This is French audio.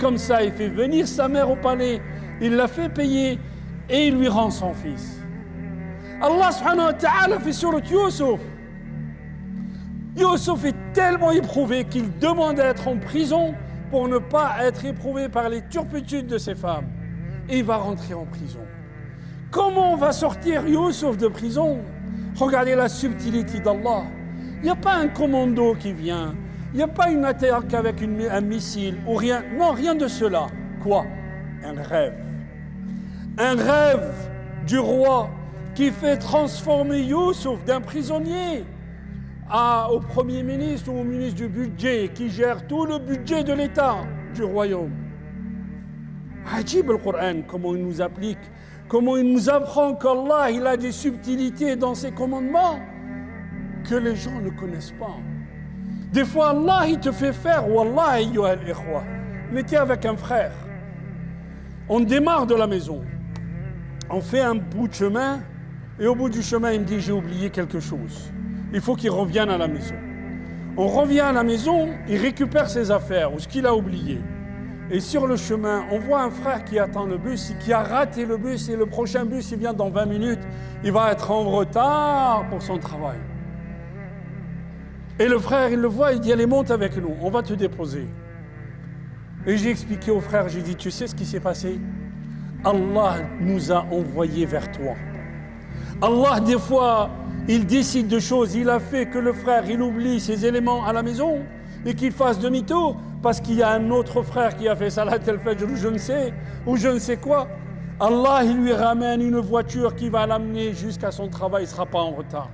comme ça, il fait venir sa mère au palais, il la fait payer et il lui rend son fils. Allah subhanahu wa ta'ala fait sur Youssouf. Youssouf est tellement éprouvé qu'il demande à être en prison pour ne pas être éprouvé par les turpitudes de ses femmes. Et il va rentrer en prison. Comment on va sortir Youssouf de prison? Regardez la subtilité d'Allah. Il n'y a pas un commando qui vient. Il n'y a pas une attaque avec un missile ou rien. Non, rien de cela. Quoi? Un rêve. Un rêve du roi qui fait transformer Youssouf d'un prisonnier au premier ministre ou au ministre du budget qui gère tout le budget de l'État du royaume. Ajib le Coran, comment il nous applique, comment il nous apprend qu'Allah il a des subtilités dans ses commandements que les gens ne connaissent pas. Des fois Allah il te fait faire, Wallah ayyuha al-ikhwa, on était avec un frère, on démarre de la maison, on fait un bout de chemin et au bout du chemin il me dit j'ai oublié quelque chose. Il faut qu'il revienne à la maison. On revient à la maison, il récupère ses affaires ou ce qu'il a oublié. Et sur le chemin, on voit un frère qui attend le bus, qui a raté le bus et le prochain bus, il vient dans 20 minutes, il va être en retard pour son travail. Et le frère, il le voit, il dit allez, monte avec nous, on va te déposer. Et j'ai expliqué au frère, j'ai dit tu sais ce qui s'est passé? Allah nous a envoyés vers toi. Allah, des fois, il décide de choses, il a fait que le frère, il oublie ses éléments à la maison et qu'il fasse demi-tour parce qu'il y a un autre frère qui a fait salat al-fajr ou je ne sais quoi. Allah, il lui ramène une voiture qui va l'amener jusqu'à son travail, il ne sera pas en retard.